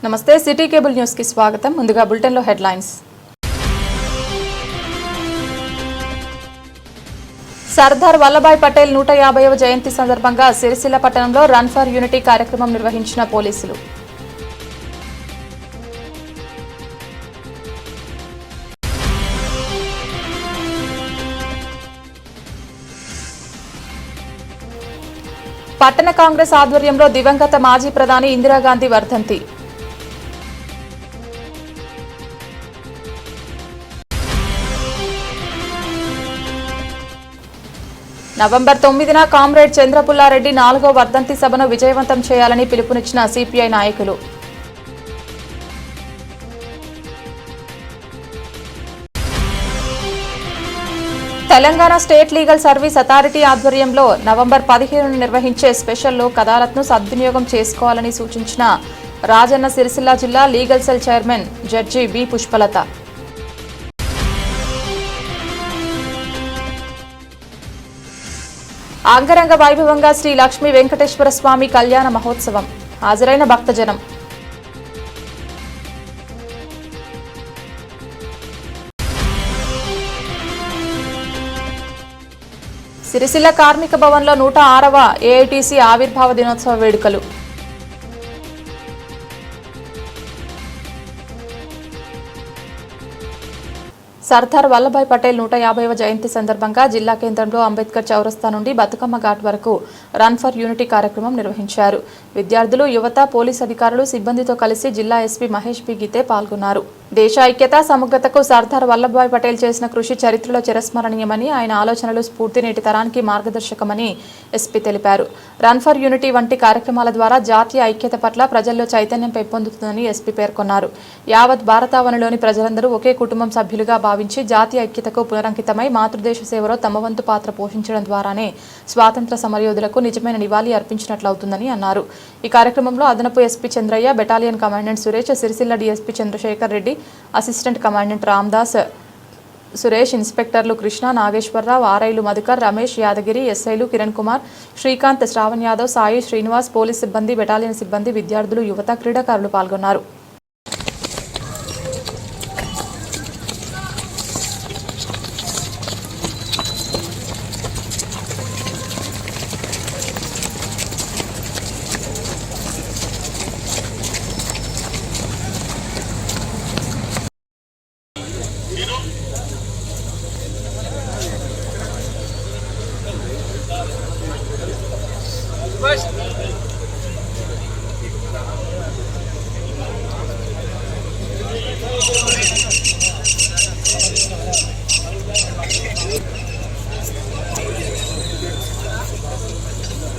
నమస్తే city cable news కి స్వాగతం. ముందుగా బులెటిన్ లో హెడ్లైన్స్. సర్దార్ వల్లభాయ్ పటేల్ 150వ జయంతి సందర్భంగా సిరిసిల్ల పట్టణంలో రన్ ఫర్ యూనిటీ కార్యక్రమం నిర్వహించిన పోలీసులు. పట్టణ కాంగ్రెస్ ఆధ్వర్యంలో దివంగత మాజీ ప్రధాని ఇందిరాగాంధీ వర్ధంతి. నవంబర్ 9న కామ్రేడ్ చంద్రపుల్లారెడ్డి 4వ వర్ధంతి సభను విజయవంతం చేయాలని పిలుపునిచ్చిన సిపిఐ నాయకులు. Telangana state legal service authority ఆధ్వర్యంలో నవంబర్ 15న నిర్వహించే స్పెషల్ లోక్ అదాలత్ను సద్వినియోగం చేసుకోవాలని సూచించిన రాజన్న సిరిసిల్ల జిల్లా legal cell chairman judge B Pushpalatha. అంగరంగ వైభవంగా శ్రీ లక్ష్మీ వెంకటేశ్వర స్వామి కళ్యాణ మహోత్సవం. హాజరైన భక్తజనం. సిరిసిల్ల కార్మిక భవన్లో 106వ ఏఐటీసీ ఆవిర్భావ దినోత్సవ వేడుకలు. సర్దార్ వల్లభాయ్ పటేల్ 150వ జయంతి సందర్భంగా జిల్లా కేంద్రంలో అంబేద్కర్ చౌరస్తా నుండి బతుకమ్మ ఘాట్ వరకు రన్ ఫర్ యూనిటీ కార్యక్రమం నిర్వహించారు. విద్యార్థులు, యువత, పోలీసు అధికారులు, సిబ్బందితో కలిసి జిల్లా ఎస్పీ మహేష్ బి గీతే పాల్గొన్నారు. దేశ ఐక్యత, సమగ్రతకు సర్దార్ వల్లభాయ్ పటేల్ చేసిన కృషి చరిత్రలో చిరస్మరణీయమని, ఆయన ఆలోచనలు స్ఫూర్తి నేటి తరానికి మార్గదర్శకమని ఎస్పీ తెలిపారు. రన్ ఫర్ యూనిటీ వంటి కార్యక్రమాల ద్వారా జాతీయ ఐక్యత పట్ల ప్రజల్లో చైతన్యం పెంపొందుతుందని ఎస్పీ పేర్కొన్నారు. యావత్ భారతావనిలోని ప్రజలందరూ ఒకే కుటుంబం సభ్యులుగా భావించి జాతీయ ఐక్యతకు పునరంకితమై మాతృదేశ సేవలో తమ వంతు పాత్ర పోషించడం ద్వారానే స్వాతంత్ర సమరయోధులకు నిజమైన నివాళి అర్పించినట్లవుతుందని అన్నారు. ఈ కార్యక్రమంలో అదనపు SP Chandraiah, battalion commandant Suresh, Sircilla DSP Chandrasekhar Reddy, assistant commandant Ramdas, Suresh, ఇన్స్పెక్టర్లు కృష్ణ, నాగేశ్వరరావు, ఆర్ఐలు మధుకర్, రమేష్, యాదగిరి, ఎస్ఐలు కిరణ్ కుమార్, శ్రీకాంత్, శ్రావణ్ యాదవ్, సాయి, శ్రీనివాస్, పోలీస్ సిబ్బంది, బెటాలియన్ సిబ్బంది, విద్యార్థులు, యువత, క్రీడాకారులు పాల్గొన్నారు.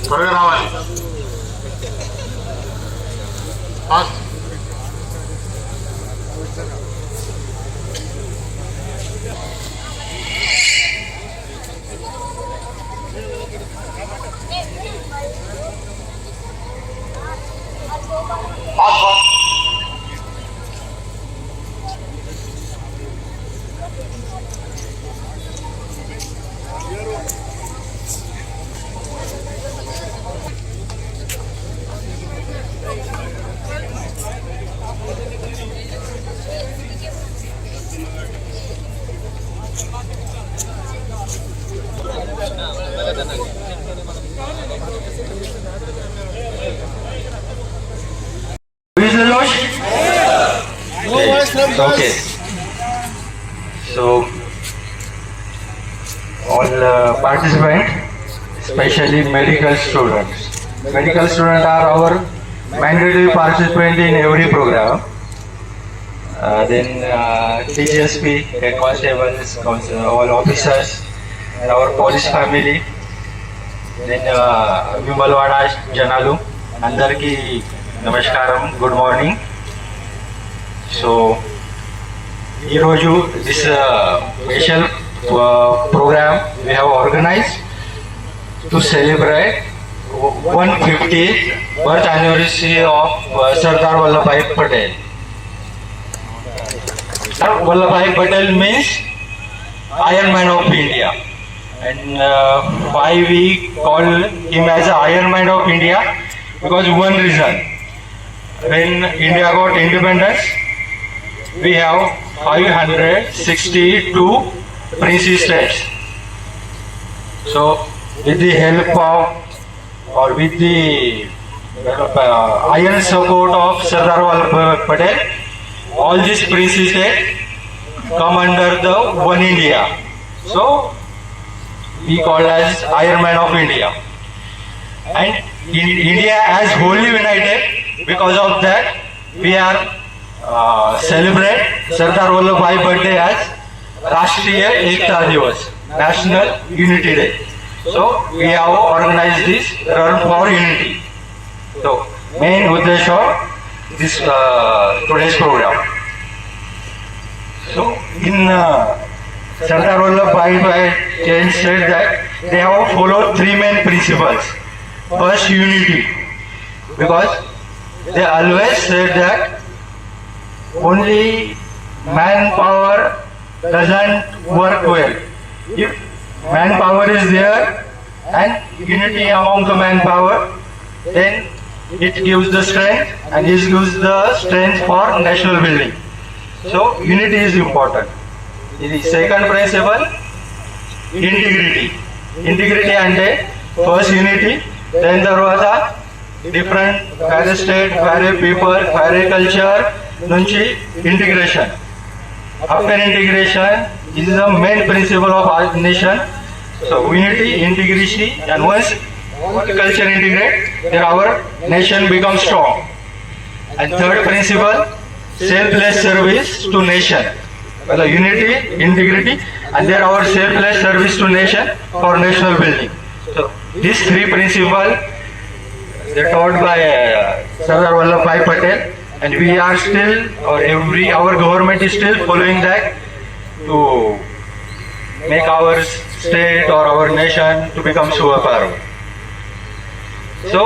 త్వరగా రావాలి. Okay. So, all participants, especially medical students. Medical students are our mandatory participant in every program. Then TGSP, head constables, all officers, and our police family. Then Vimalwada Janalu, Andarki Namaskaram, good morning. So, this special program we have organized to celebrate 150th birth anniversary of Sardar Vallabhbhai Patel. Sardar Vallabhbhai Patel means Iron Man of India, and why we call him as Iron Man of India? Because one reason, when India got independence, we have 562 princely states. So, with the help of or with the iron support of Sardar Vallabhbhai Patel, all these princely states come under the one India. So, we call as Iron Man of India. And India as wholly united. Because of that, we are celebrate Sardar Vallabhbhai birthday as Rashtriya Ekta Divas, National Unity Day. So we have organized this Run for Unity. So main uddesha of this today's program. So in Sardar Vallabhbhai said that they have followed three main principles. First, unity, because they always said that only manpower doesn't work well. If manpower is there and unity among the manpower, then it gives the strength and it gives the strength for national building. So unity is important. The second principle, integrity. Integrity ante first unity, then తర్వాత different వేరే state వేరే people వేరే culture నుంచి integration. After integration is the main principle of our nation. So unity, integrity, and once culture integrate, then our nation becomes strong. And third principle, selfless service to nation. Well, unity, integrity, and then our selfless service to nation for national building. So these three principles they're taught by Sardar Vallabhbhai Patel, and we are still, or our government is still following that to make our state or our nation to become superpower. So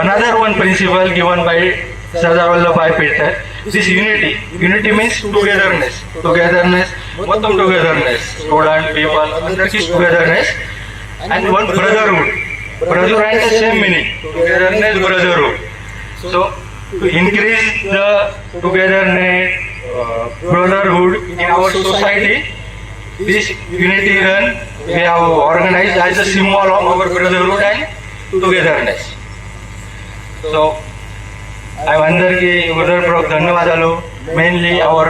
another one principle given by Sardar Vallabhbhai Patel, this unity. Unity means togetherness. Togetherness, మొత్తం togetherness. Student, people, అందరికీ togetherness, and one brotherhood. Brother and the same meaning. Togetherness, brotherhood. So to increase the togetherness, brotherhood in our society, this unity run we have organized as a symbol of our brotherhood and togetherness. So I అందరికీ హృదయపూర్వక ధన్యవాదాలు. Mainly our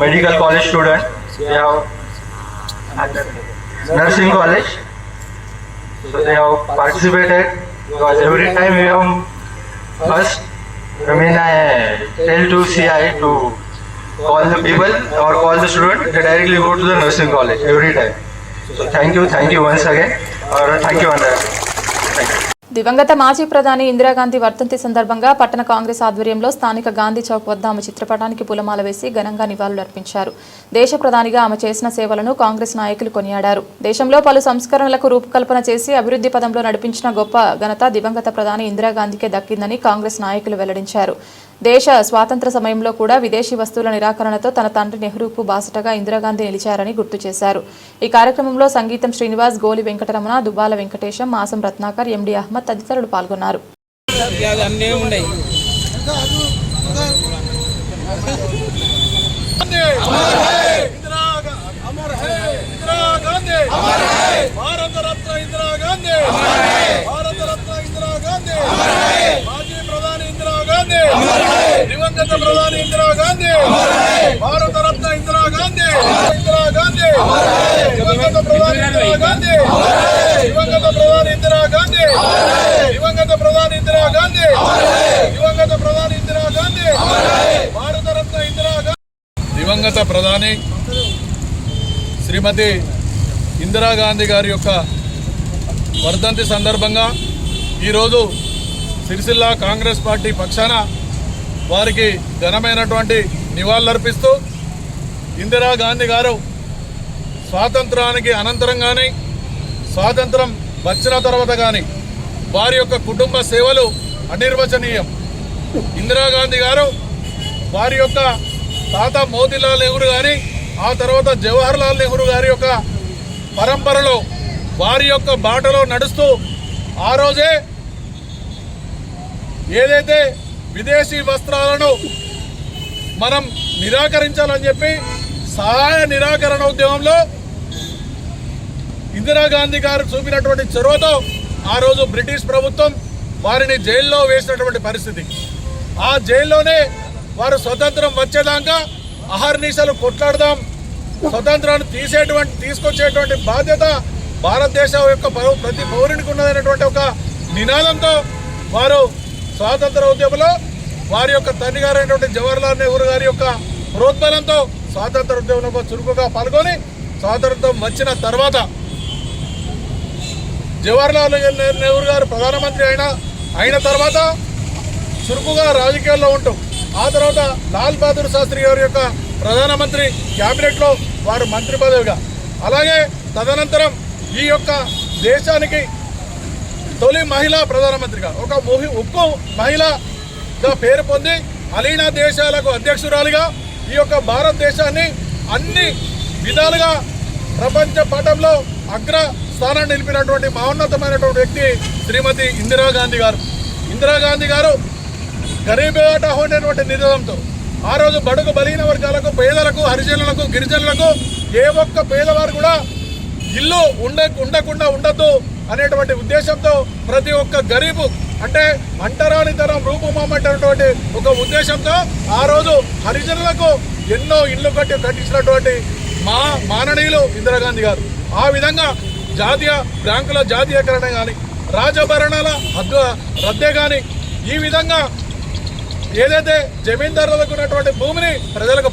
medical college students. We have nursing college. So they have participated because every time we have first, I tell to CI to call the people or call the student, they directly go to the nursing college every time. So thank you once again, or thank you Andhra. Thank you. దివంగత మాజీ ప్రధాని ఇందిరాగాంధీ వర్ధంతి సందర్భంగా పట్టణ కాంగ్రెస్ ఆధ్వర్యంలో స్థానిక గాంధీ చౌక్ వద్ద ఆమె చిత్రపటానికి పూలమాల వేసి ఘనంగా నివాళులర్పించారు. దేశ ప్రధానిగా ఆమె చేసిన సేవలను కాంగ్రెస్ నాయకులు కొనియాడారు. దేశంలో పలు సంస్కరణలకు రూపకల్పన చేసి అభివృద్ధి పదంలో నడిపించిన గొప్ప ఘనత దివంగత ప్రధాని ఇందిరాగాంధీకే దక్కిందని కాంగ్రెస్ నాయకులు వెల్లడించారు. దేశ స్వాతంత్ర సమయంలో కూడా విదేశీ వస్తువుల నిరాకరణతో తన తండ్రి నెహ్రూకు బాసటగా ఇందిరాగాంధీ నిలిచారని గుర్తు చేశారు. ఈ కార్యక్రమంలో సంగీతం శ్రీనివాస్, గోలి వెంకటరమణ, దుబాల వెంకటేశం, మాసం రత్నాకర్, ఎండి అహ్మద్ తదితరులు పాల్గొన్నారు. దివంగత ప్రధాని ఇందిరా గాంధీ, భారత రత్న ఇందిరా గాంధీ, ఇందిరా గాంధీ, దివంగత ప్రధాని ఇందిరా గాంధీ, దివంగత ప్రధాని ఇందిరా గాంధీ, దివంగత ప్రధాని ఇందిరా గాంధీ, దివంగత ప్రధాని ఇందిరా గాంధీ, భారత రత్న ఇందిరా గాంధీ. దివంగత ప్రధాని శ్రీమతి ఇందిరాగాంధీ గారి యొక్క వర్ధంతి సందర్భంగా ఈరోజు సిరిసిల్ల కాంగ్రెస్ పార్టీ పక్షాన వారికి ఘనమైనటువంటి నివాళులర్పిస్తూ ఇందిరాగాంధీ గారు స్వాతంత్రానికి అనంతరం కానీ స్వాతంత్రం వచ్చిన తర్వాత కానీ వారి యొక్క కుటుంబ సేవలు అనిర్వచనీయం. ఇందిరాగాంధీ గారు వారి యొక్క తాత మోతీలాల్ నెహ్రూ కానీ ఆ తర్వాత జవహర్ లాల్ నెహ్రూ గారి యొక్క పరంపరలో వారి యొక్క బాటలో నడుస్తూ ఆ రోజే ఏదైతే విదేశీ వస్త్రాలను మనం నిరాకరించాలని చెప్పి సహాయ నిరాకరణ ఉద్యమంలో ఇందిరాగాంధీ గారు చూపినటువంటి చొరవతో ఆ రోజు బ్రిటిష్ ప్రభుత్వం వారిని జైల్లో వేసినటువంటి పరిస్థితి. ఆ జైల్లోనే వారు స్వతంత్రం వచ్చేదాకా అహర్నిశలు కొట్లాడదాం, స్వతంత్రాన్ని తీసుకొచ్చేటువంటి బాధ్యత భారతదేశం యొక్క ప్రతి పౌరునికి ఉన్నదనేటువంటి ఒక నినాదంతో వారు స్వాతంత్ర ఉద్యమంలో వారి యొక్క తండ్రి గారైనటువంటి జవహర్లాల్ నెహ్రూ గారి యొక్క ప్రోద్బలంతో స్వాతంత్ర ఉద్యమంలో చురుకుగా పాల్గొని స్వాతంత్రం వచ్చిన తర్వాత జవహర్లాల్ నెహ్రూ గారు ప్రధానమంత్రి అయిన తర్వాత చురుకుగా రాజకీయాల్లో ఉంటాం. ఆ తర్వాత లాల్ బహదూర్ శాస్త్రి గారి యొక్క ప్రధానమంత్రి క్యాబినెట్లో వారు మంత్రి పదవిగా, అలాగే తదనంతరం ఈ యొక్క దేశానికి తొలి మహిళా ప్రధానమంత్రిగా ఒక ఉక్కు మహిళగా పేరు పొంది అలీనా దేశాలకు అధ్యక్షురాలిగా ఈ యొక్క భారతదేశాన్ని అన్ని విధాలుగా ప్రపంచ పటంలో అగ్ర స్థానాన్ని నిలిపినటువంటి మహోన్నతమైనటువంటి వ్యక్తి శ్రీమతి ఇందిరాగాంధీ గారు. ఇందిరాగాంధీ గారు గరీబ్ హఠావో అనేటువంటి నినాదంతో ఆ రోజు బడుగు బలహీన వర్గాలకు, పేదలకు, హరిజనులకు, గిరిజనులకు ఏ ఒక్క పేదవారు కూడా ఇల్లు ఉండకుండా ఉండద్దు అనేటువంటి ఉద్దేశంతో ప్రతి ఒక్క గరీబు అంటే అంటరానితనం రూపుమామటువంటి ఒక ఉద్దేశంతో ఆ రోజు హరిజనులకు ఎన్నో ఇల్లు కట్టించినటువంటి మాననీయులు ఇందిరాగాంధీ గారు. ఆ విధంగా జాతీయ బ్యాంకుల జాతీయకరణ కానీ, రాజభరణాల రద్దే కానీ, ఈ విధంగా ఏదైతే జమీందారులకు ఉన్నటువంటి భూమిని ప్రజలకు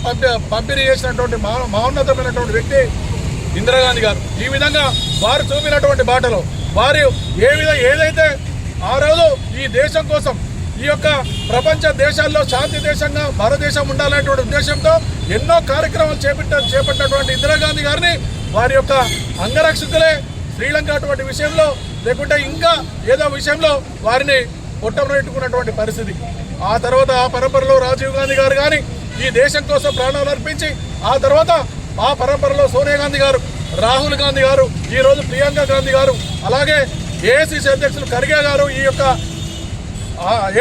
పంపిణీ చేసినటువంటి మహోన్నతమైనటువంటి వ్యక్తి ఇందిరాగాంధీ గారు. ఈ విధంగా వారు చూపినటువంటి బాటలో వారు ఏదైతే ఆ రోజు ఈ దేశం కోసం, ఈ యొక్క ప్రపంచ దేశాల్లో శాంతి దేశంగా భారతదేశం ఉండాలనేటువంటి ఉద్దేశంతో ఎన్నో కార్యక్రమాలు చేపట్టినటువంటి ఇందిరాగాంధీ గారిని వారి యొక్క అంగరక్షకులే శ్రీలంక అటువంటి విషయంలో లేకుంటే ఇంకా ఏదో విషయంలో వారిని పొట్టమరెట్టుకున్నటువంటి పరిస్థితి. ఆ తర్వాత ఆ పరంపరలో రాజీవ్ గాంధీ గారు కానీ ఈ దేశం కోసం ప్రాణాలు అర్పించి ఆ తర్వాత ఆ పరంపరలో సోనియా గాంధీ గారు, రాహుల్ గాంధీ గారు, ఈరోజు ప్రియాంక గాంధీ గారు, అలాగే ఏఐసిసి అధ్యక్షులు ఖర్గే గారు, ఈ యొక్క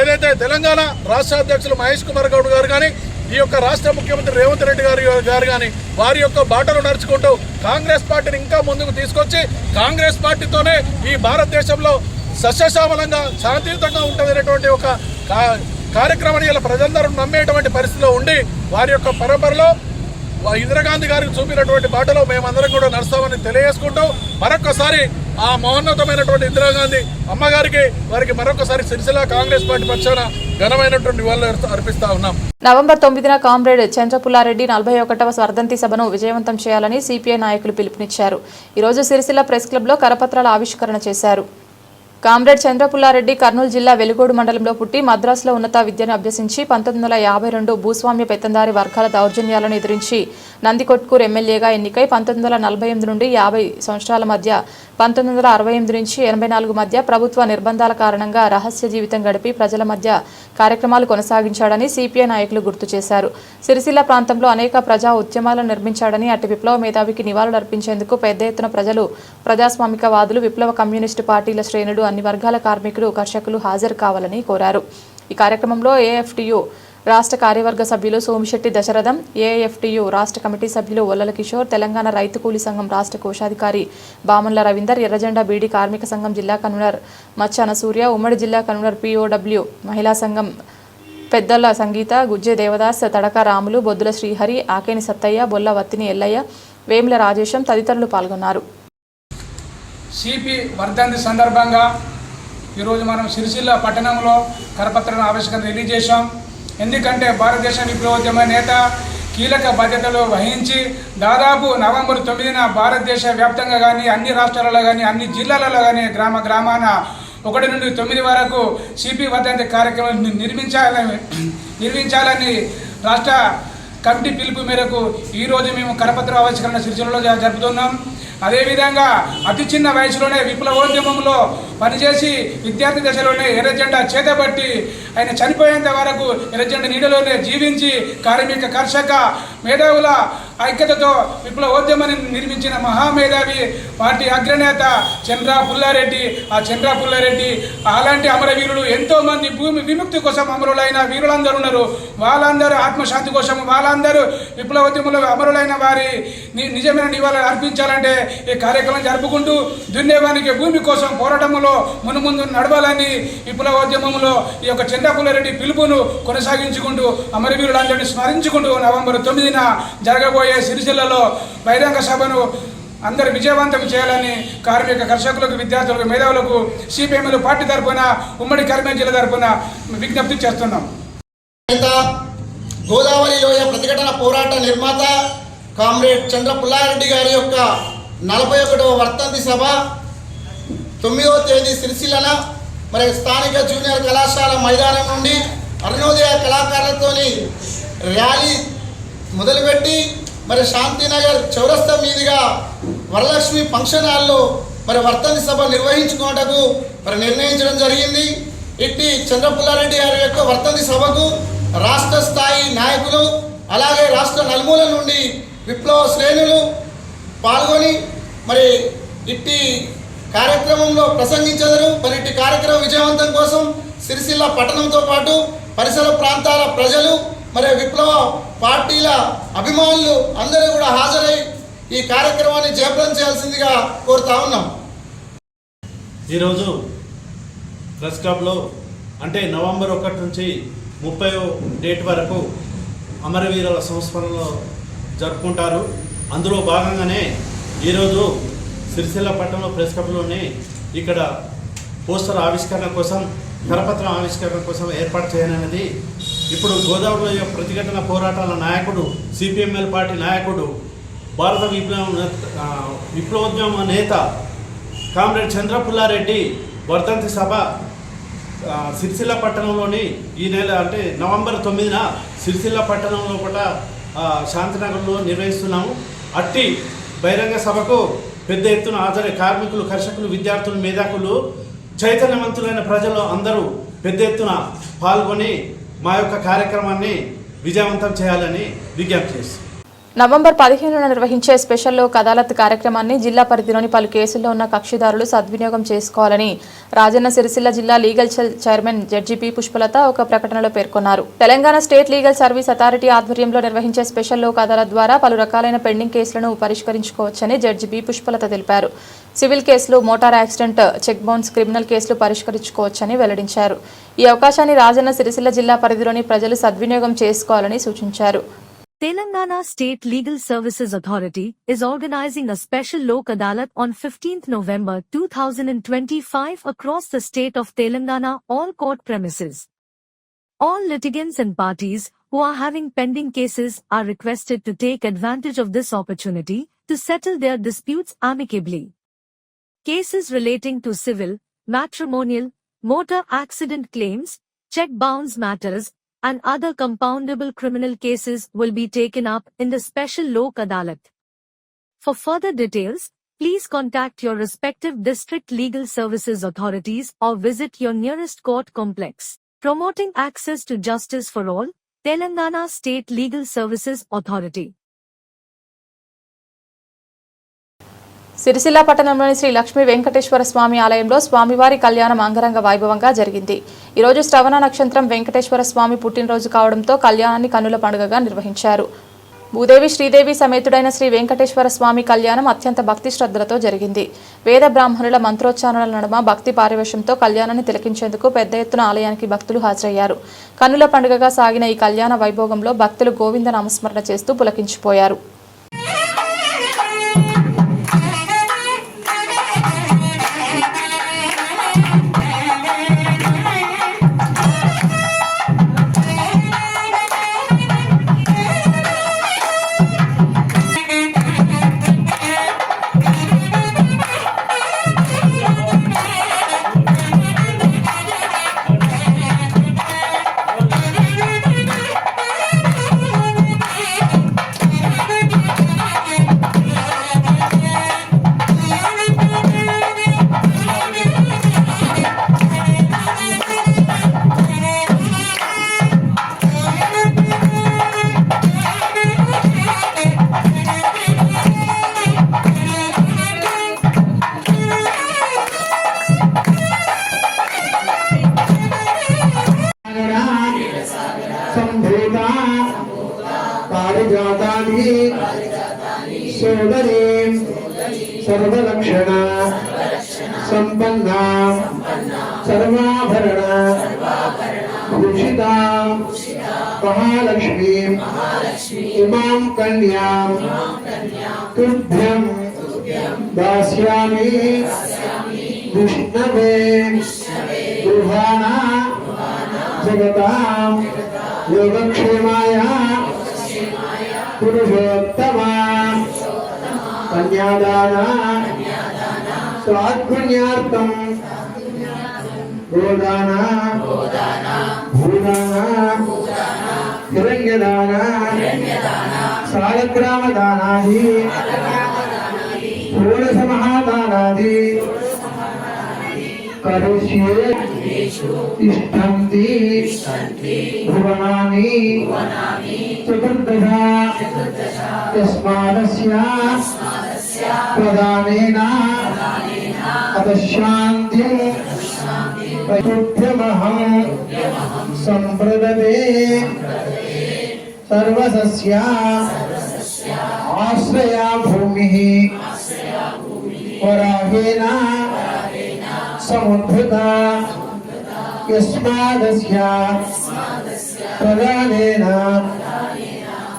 ఏదైతే తెలంగాణ రాష్ట్ర అధ్యక్షులు మహేష్ కుమార్ గౌడ్ గారు కానీ, ఈ యొక్క రాష్ట్ర ముఖ్యమంత్రి రేవంత్ రెడ్డి గారు కానీ వారి యొక్క బాటలు నడుచుకుంటూ కాంగ్రెస్ పార్టీని ఇంకా ముందుకు తీసుకొచ్చి కాంగ్రెస్ పార్టీతోనే ఈ భారతదేశంలో సస్యశ్యామలంగా శాంతియుతంగా ఉంటుందనేటువంటి ఒక కార్యక్రమాన్ని ఇలా ప్రజలందరూ నమ్మేటువంటి పరిస్థితిలో ఉండి వారి యొక్క పరంపరలో ఇందిరాగాంధీ గారికి చూపినటువంటి బాటలో మేమందరం కూడా నడుస్తామని తెలియజేసుకుంటూ మరొకసారి ఆ మహోన్నతమైనటువంటి ఇందిరాగాంధీ అమ్మగారికి వారికి మరొకసారి సిరిసిల్ల కాంగ్రెస్ పార్టీ పక్షాన ఘనమైనటువంటి నివాళులు అర్పిస్తా ఉన్నాం. నవంబర్ 9న కామ్రేడ్ చంద్రపుల్లారెడ్డి 41వ వర్ధంతి సభను విజయవంతం చేయాలని సిపిఐ నాయకులు పిలుపునిచ్చారు. ఈరోజు సిరిసిల్ల ప్రెస్ క్లబ్లో కరపత్రాల ఆవిష్కరణ చేశారు. కామ్రేడ్ చంద్రపుల్లారెడ్డి కర్నూలు జిల్లా వెలుగోడు మండలంలో పుట్టి మద్రాసులో ఉన్నత విద్యను అభ్యసించి 1952 భూస్వామ్య పెత్తందారి వర్గాల దౌర్జన్యాలను ఎదిరించి నందికొట్కూరు ఎమ్మెల్యేగా ఎన్నికై 1948 నుండి 50 సంవత్సరాల మధ్య 1968 నుంచి 84 మధ్య ప్రభుత్వ నిర్బంధాల కారణంగా రహస్య జీవితం గడిపి ప్రజల మధ్య కార్యక్రమాలు కొనసాగించాడని సిపిఐ నాయకులు గుర్తు చేశారు. సిరిసిల్ల ప్రాంతంలో అనేక ప్రజా ఉద్యమాలను నిర్మించాడని, అటు విప్లవ మేధావికి నివాళులర్పించేందుకు పెద్ద ఎత్తున ప్రజలు, ప్రజాస్వామికవాదులు, విప్లవ కమ్యూనిస్టు పార్టీల శ్రేణులు, అన్ని వర్గాల కార్మికులు, కర్షకులు హాజరు కావాలని కోరారు. ఈ కార్యక్రమంలో ఏఎఫ్టియు రాష్ట్ర కార్యవర్గ సభ్యులు సోమిశెట్టి దశరథం, ఏఎఫ్టియు రాష్ట్ర కమిటీ సభ్యులు ఒల్లల కిషోర్, తెలంగాణ రైతు కూలీ సంఘం రాష్ట్ర కోశాధికారి బామన్ల రవీందర్, ఎర్రజెండా బీడీ కార్మిక సంఘం జిల్లా కన్వీనర్ మచ్చన సూర్య, ఉమ్మడి జిల్లా కన్వీనర్ పిఓడబ్ల్యూ మహిళా సంఘం పెద్దల సంగీత, గుజ్జె దేవదాస్, తడక రాములు, బొద్దుల శ్రీహరి, ఆకేని సత్తయ్య, బొల్ల వత్తిని ఎల్లయ్య, వేముల రాజేశం తదితరులు పాల్గొన్నారు. సిపి వర్ధంతి సందర్భంగా ఈరోజు మనం సిరిసిల్ల పట్టణంలో కరపత్రాలను ఆవిష్కరణ రిలీజ్ చేశాం. ఎందుకంటే భారతదేశ విప్లవోద్యమ నేత కీలక బాధ్యతలు వహించి దాదాపు నవంబర్ 9న భారతదేశ వ్యాప్తంగా కానీ అన్ని రాష్ట్రాలలో కానీ అన్ని జిల్లాలలో కానీ గ్రామాన 1 నుండి 9 వరకు సిపి వర్ధంతి కార్యక్రమం నిర్మించాలని రాష్ట్ర కమిటీ పిలుపు మేరకు ఈరోజు మేము కరపత్ర ఆవిష్కరణ సిరిసిల్లలో జరుపుతున్నాం. అదేవిధంగా అతి చిన్న వయసులోనే విప్లవోద్యమంలో పనిచేసి విద్యార్థి దశలోనే ఎర్రజెండా చేతబట్టి ఆయన చనిపోయేంత వరకు ఎర్రజెండా నీడలోనే జీవించి కార్మిక, కర్షక, మేధావుల ఐక్యతతో విప్లవోద్యమాన్ని నిర్మించిన మహామేధావి పార్టీ అగ్రనేత చంద్ర పుల్లారెడ్డి. ఆ చంద్ర పుల్లారెడ్డి అలాంటి అమరవీరులు ఎంతోమంది భూమి విముక్తి కోసం అమరులైన వీరులందరూ ఉన్నారు. వాళ్ళందరూ ఆత్మశాంతి కోసం, వాళ్ళందరూ విప్లవోద్యమంలో అమరులైన వారి నిజమైన నివాళులు అర్పించాలంటే ఈ కార్యక్రమం జరుపుకుంటూ దున్నేవానికి భూమి కోసం పోరాటంలో మునుముందు నడవాలని విప్లవోద్యమంలో ఈ యొక్క చంద్ర పుల్లారెడ్డి పిలుపును కొనసాగించుకుంటూ అమరవీరులందరినీ స్మరించుకుంటూ నవంబర్ 9న జరగబోయే సిరిసిల్లలో బహిరంగ సభను అందరూ విజయవంతం చేయాలని కార్మిక కర్షకులకు, విద్యార్థులకు, మేధావులకు సిపిఎంలు పార్టీ తరఫున ఉమ్మడి కరీంనగర్ జిల్లా తరఫున విజ్ఞప్తి చేస్తున్నాం. గోదావరి లోయ ప్రతిఘటన పోరాట నిర్మాత కామ్రేడ్ చంద్ర పుల్లారెడ్డి గారి యొక్క 41వ వర్ధంతి సభ 9వ తేదీ సిరిసిల్లన మరి స్థానిక జూనియర్ కళాశాల మైదానం నుండి అరుణోదయ కళాకారులతోని ర్యాలీ మొదలుపెట్టి మరి శాంతినగర్ చౌరస్తా మీదుగా వరలక్ష్మి ఫంక్షన్ హాల్లో మరి వర్ధంతి సభ నిర్వహించుకోవటకు మరి నిర్ణయించడం జరిగింది. ఇట్టి చంద్ర పుల్లారెడ్డి గారి యొక్క వర్ధంతి సభకు రాష్ట్ర స్థాయి నాయకులు అలాగే రాష్ట్ర నలుమూల నుండి విప్లవ శ్రేణులు పాల్గొని మరి ఇట్టి కార్యక్రమంలో ప్రసంగించెదరు. మరి ఇట్టి కార్యక్రమం విజయవంతం కోసం సిరిసిల్ల పట్టణంతో పాటు పరిసర ప్రాంతాల ప్రజలు మరి విప్లవ పార్టీల అభిమానులు అందరూ కూడా హాజరై ఈ కార్యక్రమాన్ని జయప్రదం చేయాల్సిందిగా కోరుతా ఉన్నాం. ఈరోజు ప్రెస్ క్లబ్లో అంటే నవంబర్ 1 నుంచి 30వ డేట్ వరకు అమరవీరుల సంస్మరణలో జరుపుకుంటారు. అందులో భాగంగానే ఈరోజు సిరిసిల్ల పట్టణంలో ప్రెస్ క్లబ్లోనే ఇక్కడ పోస్టర్ ఆవిష్కరణ కోసం, కరపత్రం ఆవిష్కరణ కోసం ఏర్పాటు చేయనున్నది. ఇప్పుడు గోదావరిలో ప్రతిఘటన పోరాటాల నాయకుడు, సిపిఎంఎల్ పార్టీ నాయకుడు, భారత విప్లవోద్యమ నేత కామ్రేడ్ చంద్ర పుల్లారెడ్డి వర్ధంతి సభ సిరిసిల్ల పట్టణంలోని ఈ నెల అంటే నవంబర్ 9న సిరిసిల్ల పట్టణంలో కూడా శాంతినగర్లో నిర్వహిస్తున్నాము. అట్టి బహిరంగ సభకు పెద్ద ఎత్తున హాజరై కార్మికులు, కర్షకులు, విద్యార్థులు, మేధావులు, చైతన్యవంతులైన ప్రజలు అందరూ పెద్ద ఎత్తున పాల్గొని మా యొక్క కార్యక్రమాన్ని విజయవంతం చేయాలని విజ్ఞప్తి చేస్తాం. నవంబర్ 15న నిర్వహించే స్పెషల్ లోక్ అదాలత్ కార్యక్రమాన్ని జిల్లా పరిధిలోని పలు కేసుల్లో ఉన్న కక్షిదారులు సద్వినియోగం చేసుకోవాలని రాజన్న సిరిసిల్ల జిల్లా legal cell chairman judge P Pushpalatha ఒక ప్రకటనలో పేర్కొన్నారు. Telangana state legal service authority ఆధ్వర్యంలో నిర్వహించే స్పెషల్ లోక్ అదాలత్ ద్వారా పలు రకాలైన పెండింగ్ కేసులను పరిష్కరించుకోవచ్చని జడ్జి బి పుష్పలత తెలిపారు. సివిల్ కేసులు, motor accident, cheque bounce, criminal కేసులు పరిష్కరించుకోవచ్చని వెల్లడించారు. ఈ అవకాశాన్ని రాజన్న సిరిసిల్ల జిల్లా పరిధిలోని ప్రజలు సద్వినియోగం చేసుకోవాలని సూచించారు. Telangana State Legal Services Authority is organizing a special Lok Adalat on 15th November 2025 across the state of Telangana, all court premises. All litigants and parties who are having pending cases are requested to take advantage of this opportunity to settle their disputes amicably. Cases relating to civil, matrimonial, motor accident claims, check bounce matters, and other compoundable criminal cases will be taken up in the special Lok Adalat. For further details, please contact your respective district legal services authorities or visit your nearest court complex. Promoting access to justice for all, Telangana State Legal Services Authority. Sircilla పట్టణంలోని శ్రీ లక్ష్మీ వెంకటేశ్వర స్వామి ఆలయంలో స్వామివారి కళ్యాణం అంగరంగ వైభవంగా జరిగింది. ఈరోజు శ్రవణ నక్షత్రం వెంకటేశ్వర స్వామి పుట్టినరోజు కావడంతో కళ్యాణాన్ని కన్నుల పండుగగా నిర్వహించారు. భూదేవి శ్రీదేవి సమేతుడైన శ్రీ వెంకటేశ్వర స్వామి కళ్యాణం అత్యంత భక్తి శ్రద్ధలతో జరిగింది. వేద బ్రాహ్మణుల మంత్రోచ్చారణల నడుమ భక్తి పారివేశంతో కళ్యాణాన్ని తిలకించేందుకు పెద్ద ఎత్తున ఆలయానికి భక్తులు హాజరయ్యారు. కన్నుల పండుగగా సాగిన ఈ కళ్యాణ వైభోగంలో భక్తులు గోవింద నామస్మరణ చేస్తూ పులకించిపోయారు. पारिजातानि सोदरीं सर्वलक्षणा संपन्ना सर्वाभरणा भूषितां महालक्ष्मीं इमां कन्यां तुभ्यं दास्यामि विष्णवे गृहाणा जगतां योगक्षेमाय पुरुषोत्तमा कन्यादाना स्वात्पुण्यार्थं गोदाना भूदाना हिरण्यदाना सालग्रामदानादि षोडशमहादानादि करिष्ये तिष्ठन्ति भुवनानि चतुर्दशा तस्मादस्य प्रदानेन अतशान्तिं तुभ्यमहं सम्प्रददे सर्वसस्य आश्रया भूमिः वराहेन समुद्भूता यस्मादस्य प्रदानेन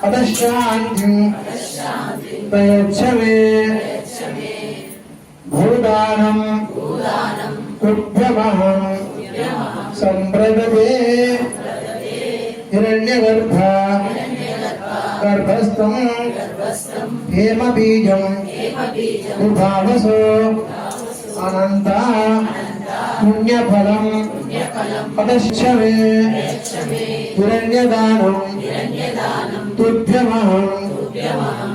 अतशान्तिं प्रयच्छमे भूदानं तुभ्यमहं सम्प्रददे हिरण्यगर्भ गर्भस्थं हेमबीजं दुर्भावसो अनंत पुण्यफलं पदश्चवे हिरण्यदानं तुभ्यमहं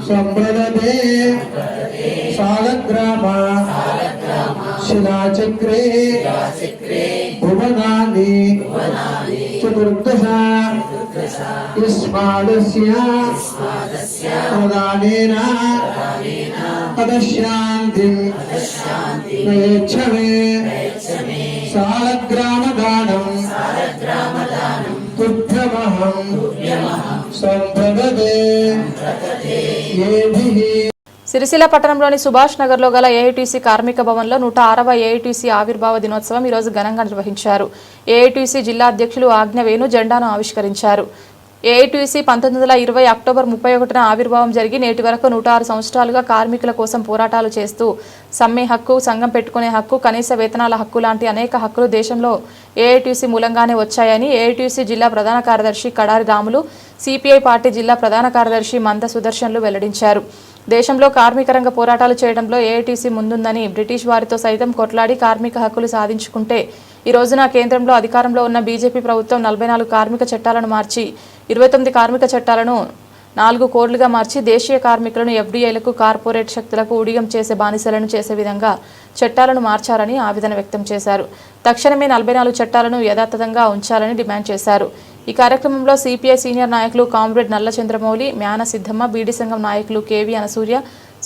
सम्प्रददे सालग्राम शिलाचक्रे भुवनानि चतुर्दशा यस्मादस्य प्रदानेन पदशान्तिं प्रयच्छमे सालग्रामदानं तुभ्यमहं सम्प्रददे येभिः సిరిసిల్ల పట్టణంలోని సుభాష్ నగర్లో గల ఏఐటీసీ కార్మిక భవన్లో 106వ ఏఐటీసీ ఆవిర్భావ దినోత్సవం ఈ రోజు ఘనంగా నిర్వహించారు. ఏఐటీసీ జిల్లా అధ్యక్షులు ఆజ్ఞ వేణు జెండాను ఆవిష్కరించారు. ఏఐటీసీ 1920 అక్టోబర్ 31న ఆవిర్భావం జరిగి నేటి వరకు 106 సంవత్సరాలుగా కార్మికుల కోసం పోరాటాలు చేస్తూ సమ్మె హక్కు, సంఘం పెట్టుకునే హక్కు, కనీస వేతనాల హక్కు లాంటి అనేక హక్కులు దేశంలో ఏఐటీసీ మూలంగానే వచ్చాయని ఏఐటీసీ జిల్లా ప్రధాన కార్యదర్శి కడారి రాములు, సిపిఐ పార్టీ జిల్లా ప్రధాన కార్యదర్శి మంద సుదర్శన్లు వెల్లడించారు. దేశంలో కార్మిక రంగ పోరాటాలు చేయడంలో ఏఐటీసీ ముందుందని, బ్రిటిష్ వారితో సైతం కొట్లాడి కార్మిక హక్కులు సాధించుకుంటే ఈ రోజున కేంద్రంలో అధికారంలో ఉన్న బీజేపీ ప్రభుత్వం 44 కార్మిక చట్టాలను మార్చి 29 కార్మిక చట్టాలను 4 కోడ్లుగా మార్చి దేశీయ కార్మికులను ఎఫ్డీఐలకు, కార్పొరేట్ శక్తులకు ఊడిగం చేసే బానిసలను చేసే విధంగా చట్టాలను మార్చారని ఆవేదన వ్యక్తం చేశారు. తక్షణమే 44 చట్టాలను యథాతథంగా ఉంచాలని డిమాండ్ చేశారు. ఈ కార్యక్రమంలో సిపిఐ సీనియర్ నాయకులు కామ్రేడ్ నల్ల చంద్రమౌళి, మ్యాన సిద్ధమ్మ, బీడీ సంఘం నాయకులు కేవి అనసూర్య,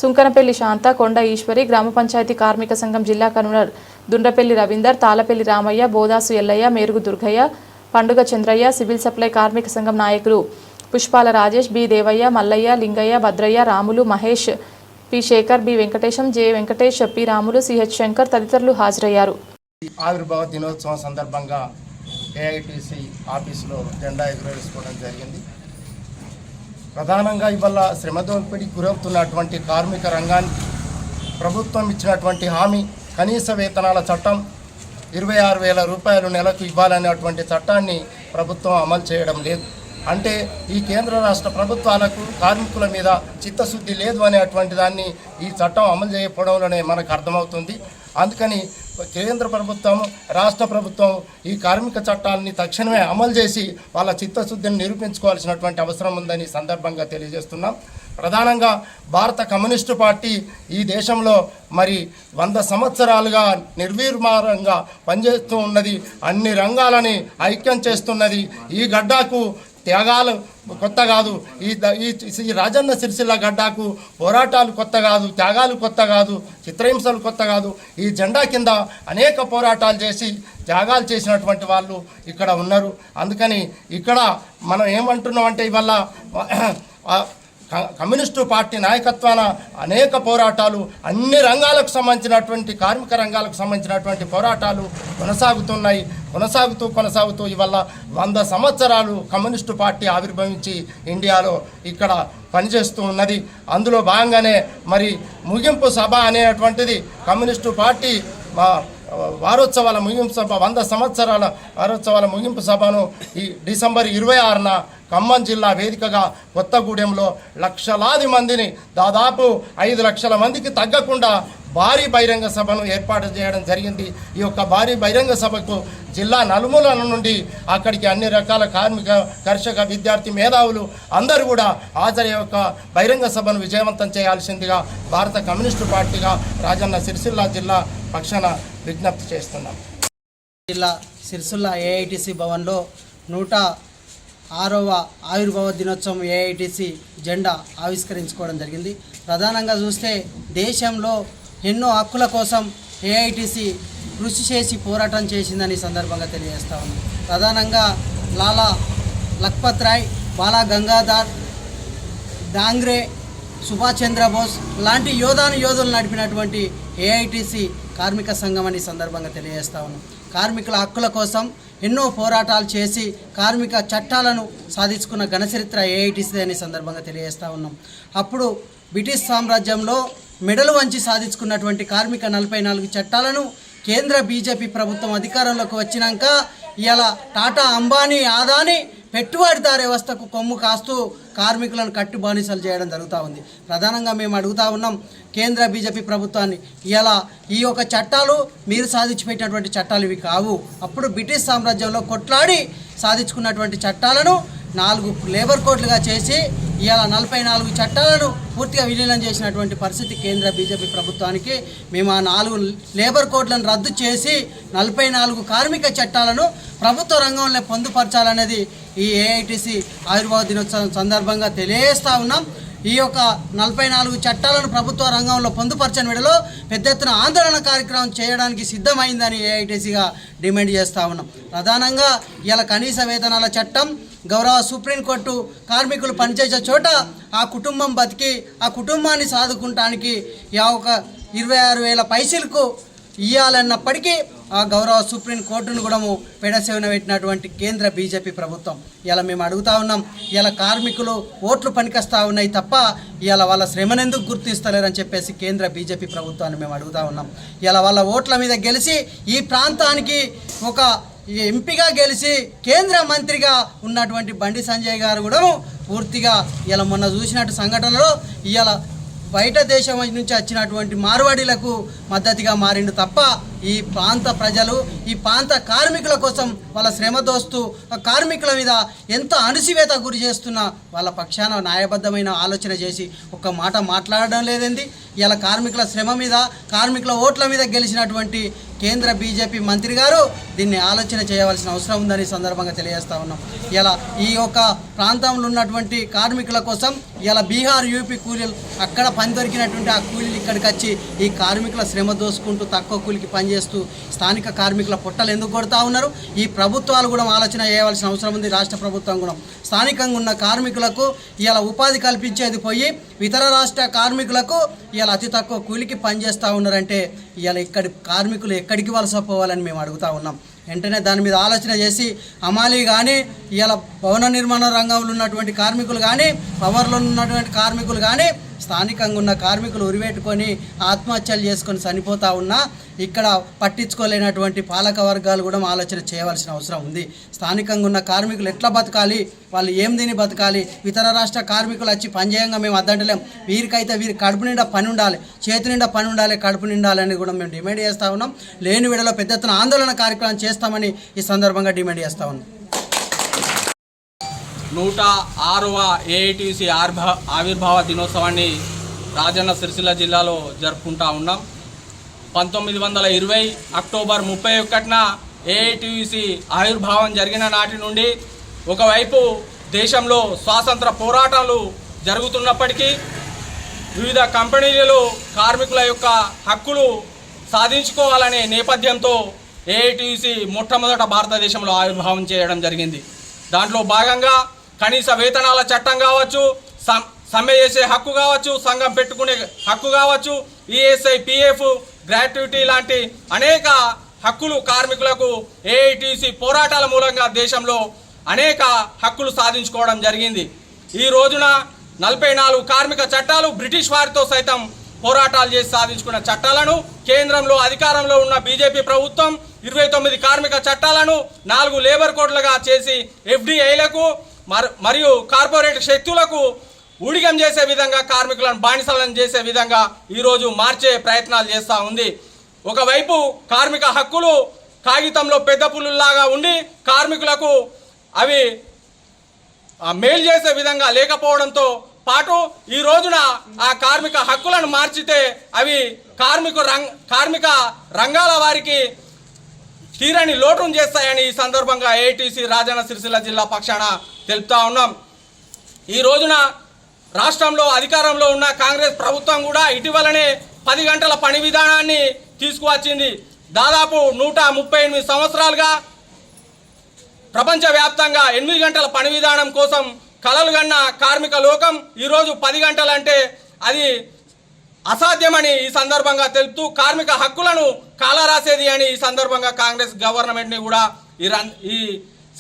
సుంకనపల్లి శాంత, కొండ ఈశ్వరి, గ్రామ పంచాయతీ కార్మిక సంఘం జిల్లా convener Dundrapalli Ravinder, Thalapalli Ramaiah, Bodasu Ellaiah, Merugu Durgaiah, Panduga Chandraiah, civil supply కార్మిక సంఘం నాయకులు Pushpala Rajesh, B Devaiah, Mallaiah, Lingaiah, Bhadraiah, Ramulu, Mahesh, P Shekar, B Venkatesham, J Venkatesh, P Ramulu, CH Shankar తదితరులు హాజరయ్యారు. ఆవిర్భావ దినోత్సవం సందర్భంగా ఏఐటీసీ ఆఫీసులో జెండా ఎగురవేసుకోవడం జరిగింది. ప్రధానంగా ఇవాళ శ్రమ దోపిడీకి గురవుతున్నటువంటి కార్మిక రంగానికి ప్రభుత్వం ఇచ్చినటువంటి హామీ కనీస వేతనాల చట్టం 26,000 రూపాయలు నెలకు ఇవ్వాలనేటువంటి చట్టాన్ని ప్రభుత్వం అమలు చేయడం లేదు. అంటే ఈ కేంద్ర రాష్ట్ర ప్రభుత్వాలకు కార్మికుల మీద చిత్తశుద్ధి లేదు అనేటువంటి దాన్ని ఈ చట్టం అమలు చేయకపోవడంలోనే మనకు అర్థమవుతుంది. అందుకని కేంద్ర ప్రభుత్వం, రాష్ట్ర ప్రభుత్వం ఈ కార్మిక చట్టాలని తక్షణమే అమలు చేసి వాళ్ళ చిత్తశుద్ధిని నిరూపించుకోవాల్సినటువంటి అవసరం ఉందని సందర్భంగా తెలియజేస్తున్నాం. ప్రధానంగా భారత కమ్యూనిస్టు పార్టీ ఈ దేశంలో మరి 100 సంవత్సరాలుగా నిర్వీర్యంగా పనిచేస్తూ ఉన్నది. అన్ని రంగాలని ఐక్యం చేస్తున్నది. ఈ గడ్డకు త్యాగాలు కొత్త కాదు. ఈ రాజన్న సిరిసిల్ల గడ్డకు పోరాటాలు కొత్త కాదు, త్యాగాలు కొత్త కాదు, చిత్రహింసలు కొత్త కాదు. ఈ జెండా కింద అనేక పోరాటాలు చేసి త్యాగాలు చేసినటువంటి వాళ్ళు ఇక్కడ ఉన్నారు. అందుకని ఇక్కడ మనం ఏమంటున్నామంటే ఇవాళ కమ్యూనిస్టు పార్టీ నాయకత్వాన అనేక పోరాటాలు, అన్ని రంగాలకు సంబంధించినటువంటి కార్మిక రంగాలకు సంబంధించినటువంటి పోరాటాలు కొనసాగుతూ ఇవాళ 100 సంవత్సరాలు కమ్యూనిస్టు పార్టీ ఆవిర్భవించి ఇండియాలో ఇక్కడ పనిచేస్తూ ఉన్నది. అందులో భాగంగానే మరి ముగింపు సభ అనేటువంటిది కమ్యూనిస్టు పార్టీ వారోత్సవాల ముగింపు సభ 100 సంవత్సరాల వారోత్సవాల ముగింపు సభను ఈ డిసెంబర్ 26న ఖమ్మం జిల్లా వేదికగా కొత్తగూడెంలో లక్షలాది మందిని, దాదాపు 5 లక్షల మందికి తగ్గకుండా భారీ బహిరంగ సభను ఏర్పాటు చేయడం జరిగింది. ఈ యొక్క భారీ బహిరంగ సభకు జిల్లా నలుమూలల నుండి అక్కడికి అన్ని రకాల కార్మిక, కర్షక, విద్యార్థి మేధావులు అందరూ కూడా హాజరు యొక్క బహిరంగ సభను విజయవంతం చేయాల్సిందిగా భారత కమ్యూనిస్టు పార్టీగా రాజన్న సిరిసిల్ల జిల్లా పక్షాన విజ్ఞప్తి చేస్తున్నాం. జిల్లా సిరిసిల్ల ఏఐటిసి భవన్లో 106వ ఆవిర్భావ దినోత్సవం ఏఐటిసి జెండా ఆవిష్కరించుకోవడం జరిగింది. ప్రధానంగా చూస్తే దేశంలో ఎన్నో హక్కుల కోసం ఏఐటిసి కృషి చేసి పోరాటం చేసిందని సందర్భంగా తెలియజేస్తా ఉంది. ప్రధానంగా లాలా లజపత్ రాయ్, బాలా గంగాధర్ డాంగ్రే, సుభాష్ చంద్రబోస్ లాంటి యోధులు నడిపినటువంటి ఏఐటిసి కార్మిక సంఘం అని సందర్భంగా తెలియజేస్తా ఉన్నాం. కార్మికుల హక్కుల కోసం ఎన్నో పోరాటాలు చేసి కార్మిక చట్టాలను సాధించుకున్న ఘనచరిత్ర ఏఐటిసి అని సందర్భంగా తెలియజేస్తూ ఉన్నాం. అప్పుడు బ్రిటిష్ సామ్రాజ్యంలో మెడలు వంచి సాధించుకున్నటువంటి కార్మిక 44 చట్టాలను కేంద్ర బీజేపీ ప్రభుత్వం అధికారంలోకి వచ్చినాక ఇలా టాటా, అంబానీ, ఆదాని పెట్టుబడిదారు వ్యవస్థకు కొమ్ము కాస్తూ కార్మికులను కట్టుబానిసలు చేయడం జరుగుతూ ఉంది. ప్రధానంగా మేము అడుగుతూ ఉన్నాం కేంద్ర బీజేపీ ప్రభుత్వాన్ని, ఇలా ఈ యొక్క చట్టాలు మీరు సాధించిపెట్టినటువంటి చట్టాలు ఇవి కావు. అప్పుడు బ్రిటిష్ సామ్రాజ్యంలో కొట్లాడి సాధించుకున్నటువంటి చట్టాలను 4 లేబర్ కోడ్లుగా చేసి ఇవాళ 44 చట్టాలను పూర్తిగా విలీనం చేసినటువంటి పరిస్థితి కేంద్ర బీజేపీ ప్రభుత్వానికి. మేము ఆ 4 లేబర్ కోడ్లను రద్దు చేసి 44 కార్మిక చట్టాలను ప్రభుత్వ రంగంలో పొందుపరచాలనేది ఈ ఏఐటిసి ఆవిర్భావ దినోత్సవం సందర్భంగా తెలియజేస్తూ ఉన్నాం. ఈ యొక్క 44 చట్టాలను ప్రభుత్వ రంగంలో పొందుపరచని వేళలో పెద్ద ఎత్తున ఆందోళన కార్యక్రమం చేయడానికి సిద్ధమైందని ఏఐటిసిగా డిమాండ్ చేస్తూ ఉన్నాం. ప్రధానంగా ఇలా కనీస వేతనాల చట్టం, గౌరవ సుప్రీంకోర్టు కార్మికులు పనిచేసే చోట ఆ కుటుంబం బతికి ఆ కుటుంబాన్ని సాదుకుంటానికి ఒక 26,000 పైసలకు ఇవ్వాలన్నప్పటికీ ఆ గౌరవ సుప్రీంకోర్టును కూడా పెడసేవన పెట్టినటువంటి కేంద్ర బీజేపీ ప్రభుత్వం. ఇలా మేము అడుగుతూ ఉన్నాం, ఇలా కార్మికులు ఓట్లు పనికొస్తూ ఉన్నాయి తప్ప ఇలా వాళ్ళ శ్రమనెందుకు గుర్తిస్తలేరని చెప్పేసి కేంద్ర బీజేపీ ప్రభుత్వాన్ని మేము అడుగుతూ ఉన్నాం. ఇలా వాళ్ళ ఓట్ల మీద గెలిచి ఈ ప్రాంతానికి ఒక ఎంపీగా గెలిచి కేంద్ర మంత్రిగా ఉన్నటువంటి బండి సంజయ్ గారు కూడా పూర్తిగా ఇలా మొన్న చూసినట్టు సంఘటనలో ఇలా బయట దేశం నుంచి వచ్చినటువంటి మార్వాడీలకు మద్దతుగా మారిండు తప్ప ఈ ప్రాంత ప్రజలు, ఈ ప్రాంత కార్మికుల కోసం వాళ్ళ శ్రమ దోస్తూ కార్మికుల మీద ఎంత అణిసివేత గురి చేస్తున్నా వాళ్ళ పక్షాన న్యాయబద్ధమైన ఆలోచన చేసి ఒక్క మాట మాట్లాడడం లేదండి. ఇలా కార్మికుల శ్రమ మీద, కార్మికుల ఓట్ల మీద గెలిచినటువంటి కేంద్ర బీజేపీ మంత్రి గారు దీన్ని ఆలోచన చేయవలసిన అవసరం ఉందని సందర్భంగా తెలియజేస్తూ ఉన్నాం. ఇలా ఈ యొక్క ప్రాంతంలో ఉన్నటువంటి కార్మికుల కోసం ఇలా బీహార్, యూపీ కూలీలు అక్కడ పని దొరికినటువంటి ఆ కూలీలు ఇక్కడికి వచ్చి ఈ కార్మికుల శ్రమ దోసుకుంటూ తక్కువ కూలికి పనిచేస్తూ స్థానిక కార్మికుల పొట్టలు ఎందుకు కొడతా ఉన్నారు? ఈ ప్రభుత్వాలు కూడా ఆలోచన చేయవలసిన అవసరం ఉంది. రాష్ట్ర ప్రభుత్వం కూడా స్థానికంగా ఉన్న కార్మికులకు ఇలా ఉపాధి కల్పించేది పోయి ఇతర రాష్ట్ర కార్మికులకు ఇలా అతి తక్కువ కూలికి పనిచేస్తూ ఉన్నారంటే ఇలా ఇక్కడి కార్మికులు ఎక్కడికి వలస పోవాలని మేము అడుగుతూ ఉన్నాం. వెంటనే దాని మీద ఆలోచన చేసి అమాలీ కానీ, ఇలా భవన నిర్మాణ రంగంలో ఉన్నటువంటి కార్మికులు కానీ, పవర్లో ఉన్నటువంటి కార్మికులు కానీ, స్థానికంగా ఉన్న కార్మికులు ఉరివేట్టుకొని ఆత్మహత్యలు చేసుకొని చనిపోతూ ఉన్నా ఇక్కడ పట్టించుకోలేనటువంటి పాలక వర్గాలు కూడా ఆలోచన చేయవలసిన అవసరం ఉంది. స్థానికంగా ఉన్న కార్మికులు ఎట్లా బతకాలి, వాళ్ళు ఏం తిని బతకాలి? ఇతర రాష్ట్ర కార్మికులు వచ్చి పనిచేయంగా మేము అద్దంటలేం. వీరికైతే వీరి కడుపు నిండా పని ఉండాలి, చేతి నిండా పని ఉండాలి, కడుపు నిండాలని కూడా మేము డిమాండ్ చేస్తూ ఉన్నాం. లేని విడలో పెద్ద ఎత్తున ఆందోళన కార్యక్రమం చేస్తామని ఈ సందర్భంగా డిమాండ్ చేస్తూ ఉన్నాం. 106వ ఏఐటిసి ఆవిర్భావ దినోత్సవాన్ని రాజన్న సిరిసిల్ల జిల్లాలో జరుపుకుంటా ఉన్నాం. 1920 అక్టోబర్ 31న ఏఐటిసి ఆవిర్భావం జరిగిన నాటి నుండి ఒకవైపు దేశంలో స్వాతంత్ర పోరాటాలు జరుగుతున్నప్పటికీ వివిధ కంపెనీలు కార్మికుల యొక్క హక్కులు సాధించుకోవాలనే నేపథ్యంతో ఏఐటిసి మొట్టమొదట భారతదేశంలో ఆవిర్భావం చేయడం జరిగింది. దాంట్లో భాగంగా కనీస వేతనాల చట్టం కావచ్చు, సమ్మె చేసే హక్కు కావచ్చు, సంఘం పెట్టుకునే హక్కు కావచ్చు, ఈఎస్ఐ, పిఎఫ్, గ్రాట్యుటీ లాంటి అనేక హక్కులు కార్మికులకు ఏఐటీసీ పోరాటాల మూలంగా దేశంలో అనేక హక్కులు సాధించుకోవడం జరిగింది. ఈ రోజున 44 కార్మిక చట్టాలు బ్రిటిష్ వారితో సైతం పోరాటాలు చేసి సాధించుకున్న చట్టాలను కేంద్రంలో అధికారంలో ఉన్న బీజేపీ ప్రభుత్వం 29 కార్మిక చట్టాలను 4 లేబర్ కోడ్లుగా చేసి ఎఫ్డిఐలకు మరియు కార్పొరేట్ శక్తులకు ఊడిగం చేసే విధంగా కార్మికులను బానిసలను చేసే విధంగా ఈరోజు మార్చే ప్రయత్నాలు చేస్తూ ఉంది. ఒకవైపు కార్మిక హక్కులు కాగితంలో పెద్ద పుల్లులాగా ఉండి కార్మికులకు అవి మేలు చేసే విధంగా లేకపోవడంతో పాటు ఈ రోజున ఆ కార్మిక హక్కులను మార్చితే అవి కార్మిక రంగాల వారికి తీరని లోటును చేస్తాయని ఈ సందర్భంగా ఏఐటీసీ రాజన్న సిరిసిల్ల జిల్లా పక్షాన తెలుపుతా ఉన్నాం. ఈ రోజున రాష్ట్రంలో అధికారంలో ఉన్న కాంగ్రెస్ ప్రభుత్వం కూడా ఇటీవలనే 10 గంటల పని విధానాన్ని తీసుకువచ్చింది. దాదాపు 138 సంవత్సరాలుగా ప్రపంచవ్యాప్తంగా 8 గంటల పని విధానం కోసం కలలుగన్న కార్మిక లోకం ఈరోజు 10 గంటలంటే అది అసాధ్యమని ఈ సందర్భంగా తెలుపుతూ కార్మిక హక్కులను కాలరాసేది అని ఈ సందర్భంగా కాంగ్రెస్ గవర్నమెంట్ని కూడా ఈ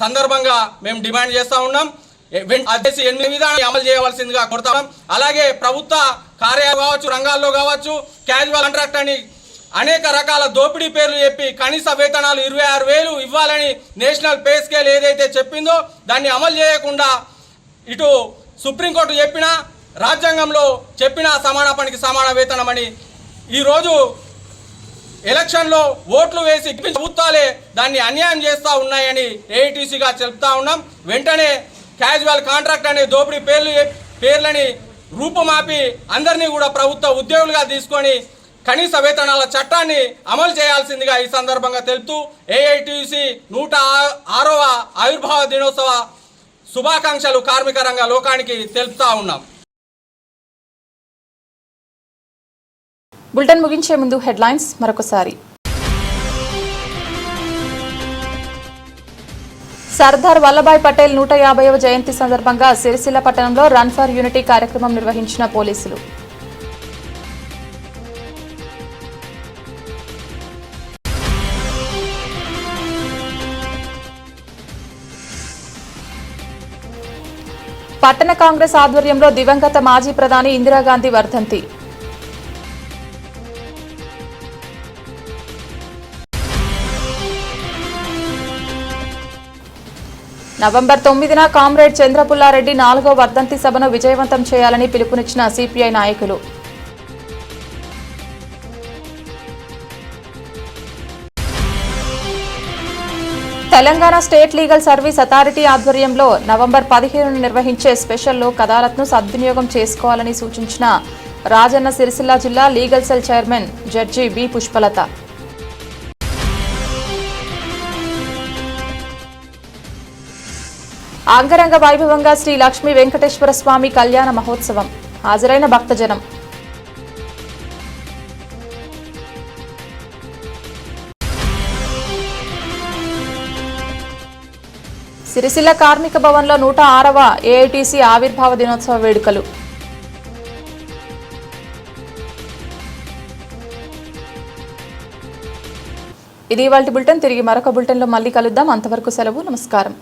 సందర్భంగా మేము డిమాండ్ చేస్తూ ఉన్నాం. 8 విధానాన్ని అమలు చేయవలసిందిగా కోరుతాం. అలాగే ప్రభుత్వ కార్యాలయాలు కావచ్చు, రంగాల్లో కావచ్చు, క్యాజువల్ కాంట్రాక్ట్ అని అనేక రకాల దోపిడీ పేర్లు చెప్పి కనీస వేతనాలు 26,000 ఇవ్వాలని నేషనల్ పే స్కేల్ ఏదైతే చెప్పిందో దాన్ని అమలు చేయకుండా ఇటు సుప్రీంకోర్టు చెప్పినా రాజ్యాంగంలో చెప్పిన సమాన పనికి సమాన వేతనం అని ఈరోజు ఎలక్షన్లో ఓట్లు వేసి ప్రభుత్వాలే దాన్ని అన్యాయం చేస్తూ ఉన్నాయని ఏఐటీసీగా చెప్తా ఉన్నాం. వెంటనే క్యాజువల్ కాంట్రాక్ట్ అనే దోపిడీ పేర్లని రూపుమాపి అందరినీ కూడా ప్రభుత్వ ఉద్యోగులుగా తీసుకొని కనీస వేతనాల చట్టాన్ని అమలు చేయాల్సిందిగా ఈ సందర్భంగా తెలుపుతూ ఏఐటీసీ 106వ ఆవిర్భావ దినోత్సవ శుభాకాంక్షలు కార్మిక రంగ లోకానికి తెలుపుతా ఉన్నాం. బులెటిన్ ముగించే ముందు హెడ్లైన్స్ మరొకసారి. సర్దార్ వల్లభాయ్ పటేల్ 150వ జయంతి సందర్భంగా సిరిసిల్ల పట్టణంలో రన్ ఫర్ యూనిటీ కార్యక్రమం నిర్వహించిన పోలీసులు. పట్టణ కాంగ్రెస్ ఆధ్వర్యంలో దివంగత మాజీ ప్రధాని ఇందిరాగాంధీ వర్ధంతి. నవంబర్ 9న కామ్రేడ్ చంద్రపుల్లారెడ్డి 4వ వర్ధంతి సభను విజయవంతం చేయాలని పిలుపునిచ్చిన సిపిఐ నాయకులు. Telangana state legal service authority ఆధ్వర్యంలో నవంబర్ 15న నిర్వహించే స్పెషల్ లోక్ అదాలత్ను సద్వినియోగం చేసుకోవాలని సూచించిన రాజన్న సిరిసిల్ల జిల్లా legal cell chairman judge B Pushpalatha. అంగరంగ వైభవంగా శ్రీ లక్ష్మీ వెంకటేశ్వర స్వామి కళ్యాణ మహోత్సవం. హాజరైన భక్తజనం. సిరిసిల్ల కార్మిక భవన్లో 106వ ఏఐటీసీ ఆవిర్భావ దినోత్సవ వేడుకలు. ఇది ఇవాల్టి బులెటిన్. తిరిగి మరొక బులెటిన్లో మళ్ళీ కలుద్దాం. అంతవరకు సెలవు. నమస్కారం.